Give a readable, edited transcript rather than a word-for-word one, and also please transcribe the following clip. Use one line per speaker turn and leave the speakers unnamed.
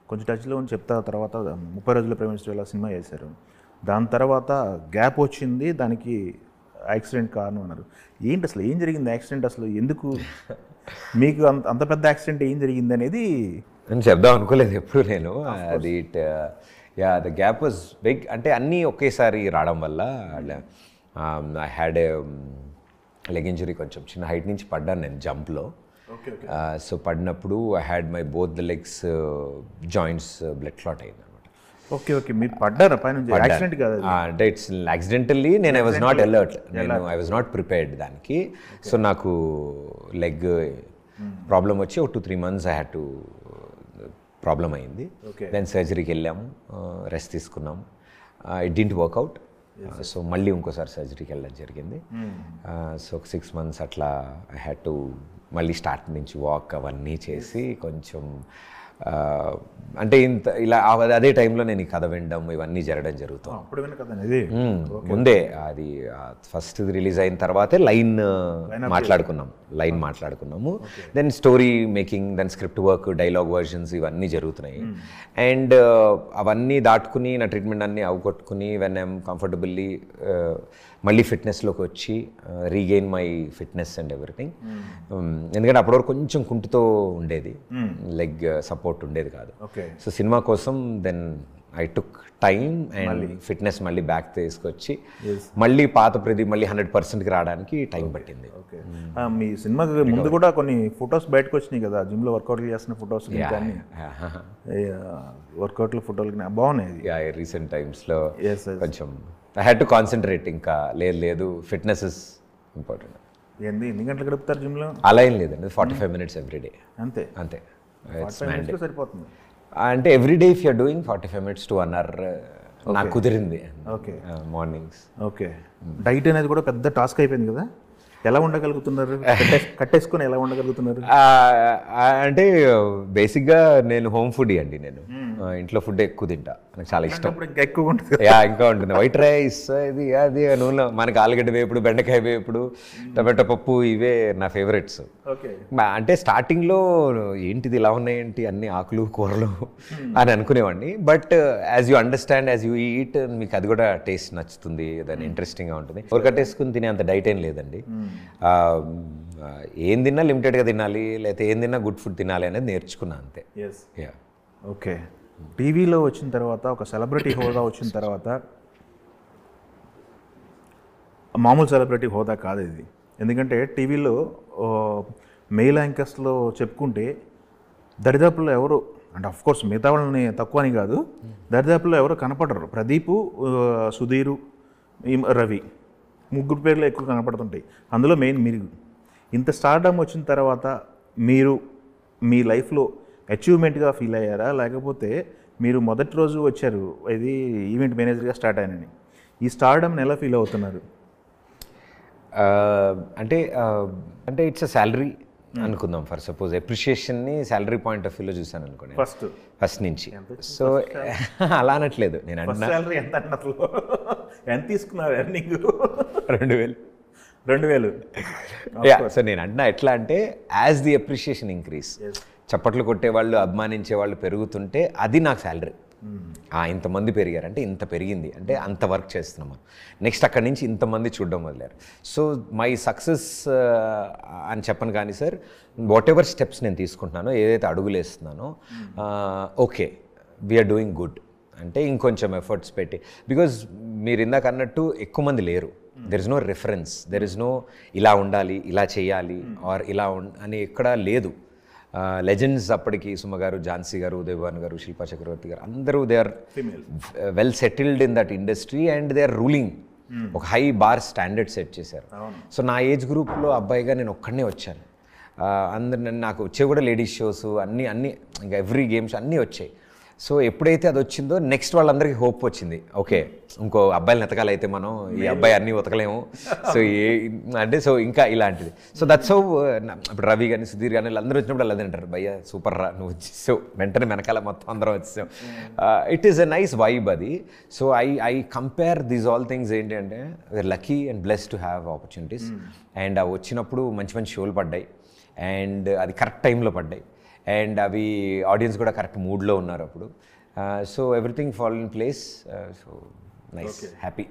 కొంచెం టచ్లో అని చెప్తా తర్వాత 30 రోజుల ప్రేమించడం సినిమా చేశారు. దాని తర్వాత గ్యాప్ వచ్చింది, దానికి యాక్సిడెంట్ కారణం అన్నారు. ఏంటి అసలు ఏం జరిగింది యాక్సిడెంట్, అసలు ఎందుకు మీకు అంత పెద్ద యాక్సిడెంట్ ఏం జరిగింది అనేది
నేను చెప్దాం అనుకోలేదు ఎప్పుడు నేను. అది ద గ్యాప్ వాజ్ బిగ్. అంటే అన్నీ ఒకేసారి రావడం వల్ల ఐ హ్యాడ్ లెగ్ ఇంజరీ, కొంచెం చిన్న హైట్ నుంచి పడ్డాను నేను జంప్లో. సో పడినప్పుడు I had my both the legs joints blood clot అయింది అనమాట.
ఓకే ఓకే, మీరు పడ్డారా పైన? యాక్సిడెంట్ కాదు
అంటే ఇట్స్ యాక్సిడెంటల్లీ. నేను I was not alert, I was not prepared దానికి. సో నాకు లెగ్ ప్రాబ్లం వచ్చి ఒక 2-3 months I had to problem అయింది. దెన్ సర్జరీకి వెళ్ళాము, రెస్ట్ తీసుకున్నాము. It didn't work out. సో మళ్ళీ ఇంకోసారి సర్జరీకి వెళ్ళడం జరిగింది. సో ఒక 6 months అట్లా ఐ హ్యాడ్ టు మళ్ళీ స్టార్ట్ నుంచి వాక్ అవన్నీ చేసి కొంచెం అంటే ఇలా అదే టైంలో నేను ఈ కథ వినడం ఇవన్నీ జరగడం జరుగుతుంది. ముందే అది ఫస్ట్ రిలీజ్ అయిన తర్వాతే లైన్ మాట్లాడుకున్నాము. Then story making, then script work, dialogue versions ఇవన్నీ జరుగుతున్నాయి. అండ్ అవన్నీ దాటుకుని నా ట్రీట్మెంట్ అన్నీ అవగొట్టుకుని వెన్ ఐఎమ్ కంఫర్టబుల్లీ మళ్ళీ ఫిట్నెస్లోకి వచ్చి regain my fitness and everything. ఎందుకంటే అప్పటివరకు కొంచెం కుంటుతో ఉండేది, లెగ్ సపోర్ట్ ఉండేది కాదు. సో సినిమా కోసం then I took time and fitness మళ్ళీ బ్యాక్ తీసుకొచ్చి మళ్ళీ పాత ప్రదీప్ మళ్ళీ 100%కి రావడానికి టైం పట్టింది.
మీ సినిమా ముందు కూడా కొన్ని ఫొటోస్ బయటకు వచ్చినాయి కదా, జిమ్లో వర్కౌట్లు చేస్తున్న ఫొటోస్, వర్కౌట్ల ఫోటోలు బాగున్నాయి
రీసెంట్ టైమ్స్లో. కొంచెం ఐ హ్యాడ్ టు కాన్సన్ట్రేట్. ఇంకా లేదు ఫిట్నెస్ ఇస్ ఇంపార్టెంట్.
ఎన్ని గంటలు గడుపుతారు జిమ్లో?
అలా ఏం లేదండి, 45 minutes ఎవ్రీడే.
అంతే సరిపోతుంది.
అంటే everyday if you're doing 45 minutes to 1 hour నాకు కుదిరింది.
Okay,
mornings.
ఓకే, డైట్ అనేది కూడా పెద్ద టాస్క్ అయిపోయింది కదా, ఎలా ఉండగలుగుతున్నారు? కట్టేసుకొని ఎలా ఉండగలుగుతున్నారు?
అంటే బేసిక్గా నేను హోమ్ ఫుడ్ అండి. నేను ఇంట్లో ఫుడ్ ఎక్కువ తింటా, నాకు చాలా ఇష్టం.
ఎక్కువ ఉంటుంది,
ఇంకా ఉంటుంది. వైట్ రైస్ ఇది అది నూనె, మనకి ఆలుగడ్డ వేపుడు, బెండకాయ వేపుడు, టమాటో పప్పు, ఇవే నా ఫేవరెట్స్. అంటే స్టార్టింగ్లో ఏంటిది ఇలా ఉన్నాయేంటి అన్ని ఆకులు కూరలు అని అనుకునేవాడిని. But as you understand, as you eat, మీకు అది కూడా టేస్ట్ నచ్చుతుంది, దాన్ని ఇంట్రెస్టింగ్గా ఉంటుంది. ఎవరు కట్టేసుకుని తినే అంత డైట్ ఏం లేదండి. ఏం తిన్నా లిమిటెడ్గా తినాలి, లేకపోతే ఏం తిన్నా గుడ్ ఫుడ్ తినాలి అనేది నేర్చుకున్నా అంతే.
ఓకే, టీవీలో వచ్చిన తర్వాత, ఒక సెలబ్రిటీ హోదా వచ్చిన తర్వాత, మామూలు సెలబ్రిటీ హోదా కాదు ఇది. ఎందుకంటే టీవీలో మెయిల్ యాంకర్స్లో చెప్పుకుంటే దరిదాపుల్లో ఎవరు, అంటే అఫ్కోర్స్ మిగతా వాళ్ళని తక్కువ అని కాదు, దరిదాపుల్లో ఎవరు కనపడరు. ప్రదీపు, సుధీరు, రవి, ముగ్గురు పేర్లు ఎక్కువ కనపడుతుంటాయి. అందులో మెయిన్ మీరు. ఇంత స్టార్డమ్ వచ్చిన తర్వాత మీరు మీ లైఫ్లో అచీవ్మెంట్గా ఫీల్ అయ్యారా, లేకపోతే మీరు మొదటి రోజు వచ్చారు ఇది ఈవెంట్ మేనేజర్గా స్టార్ట్ అయినని, ఈ స్టార్డమ్ని ఎలా ఫీల్ అవుతున్నారు?
అంటే ఇట్స్ అ శాలరీ అనుకుందాం. ఫర్ సపోజ్ అప్రిషియేషన్ని శాలరీ పాయింట్ ఆఫ్ వ్యూలో చూసాను అనుకోండి ఫస్ట్ నుంచి. సో అలా అనట్లేదు నేను.
ఎంత తీసుకున్నారు ఎర్నింగ్?
2000. సో నేను అంటున్నా ఎట్లా అంటే, యాజ్ ది అప్రిషియేషన్ ఇంక్రీజ్, చప్పట్లు కొట్టేవాళ్ళు, అభిమానించే వాళ్ళు పెరుగుతుంటే అది నాకు శాలరీ. ఇంతమంది పెరిగారంటే ఇంత పెరిగింది అంటే అంత వర్క్ చేస్తున్నాం మనం. నెక్స్ట్ అక్కడి నుంచి ఇంతమంది చూడడం మొదలారు. సో మై సక్సెస్ అని చెప్పను కానీ సార్, వాట్ ఎవర్ స్టెప్స్ నేను తీసుకుంటున్నానో, ఏదైతే అడుగులు వేస్తున్నానో, ఓకే వీఆర్ డూయింగ్ గుడ్ అంటే ఇంకొంచెం ఎఫర్ట్స్ పెట్టి, బికాజ్ మీరు ఇందాక అన్నట్టు ఎక్కువ మంది లేరు. There is no reference, there is no ఇలా ఉండాలి, ఇలా చేయాలి, ఆర్ ఇలా అని ఎక్కడా లేదు. లెజెండ్స్ అప్పటికి సుమ గారు, ఝాన్సీ గారు, ఉదయ్ భాను గారు, శిల్పా చక్రవర్తి గారు, అందరూ they are well settled in that industry and they are ruling. ఒక హై బార్ స్టాండర్డ్ సెట్ చేశారు. సో నా ఏజ్ గ్రూప్లో అబ్బాయిగా నేను ఒక్కడనే వచ్చాను. అందరు నాకు వచ్చే కూడా లేడీస్ షోస్ అన్నీ ఇంకా ఎవ్రీ గేమ్స్ అన్నీ వచ్చాయి. సో ఎప్పుడైతే అది వచ్చిందో నెక్స్ట్ వాళ్ళందరికీ హోప్ వచ్చింది, ఓకే ఇంకో అబ్బాయిని ఎతకాలైతే మనం, ఈ అబ్బాయి అన్నీ ఉతకలేము, సో అంటే సో ఇంకా ఇలాంటిది. సో దట్స్ హౌ ఇప్పుడు రవి కానీ సుధీర్ కానీ వీళ్ళందరూ వచ్చినప్పుడు అలా అంటారు, భయ్యా సూపర్ రా నువ్వు వచ్చేసావు, వెంటనే వెనకాల మొత్తం అందరం వచ్చేసాం. It is a nice vibe అది. So I compare these all things ఏంటి అంటే, we are lucky and blessed to have opportunities. And అవి వచ్చినప్పుడు మంచి మంచి షోలు పడ్డాయి, అండ్ అది కరెక్ట్ టైంలో పడ్డాయి. అండ్ అవి ఆడియన్స్ కూడా కరెక్ట్ మూడ్లో ఉన్నారు అప్పుడు. So everything fall in place. So nice, happy.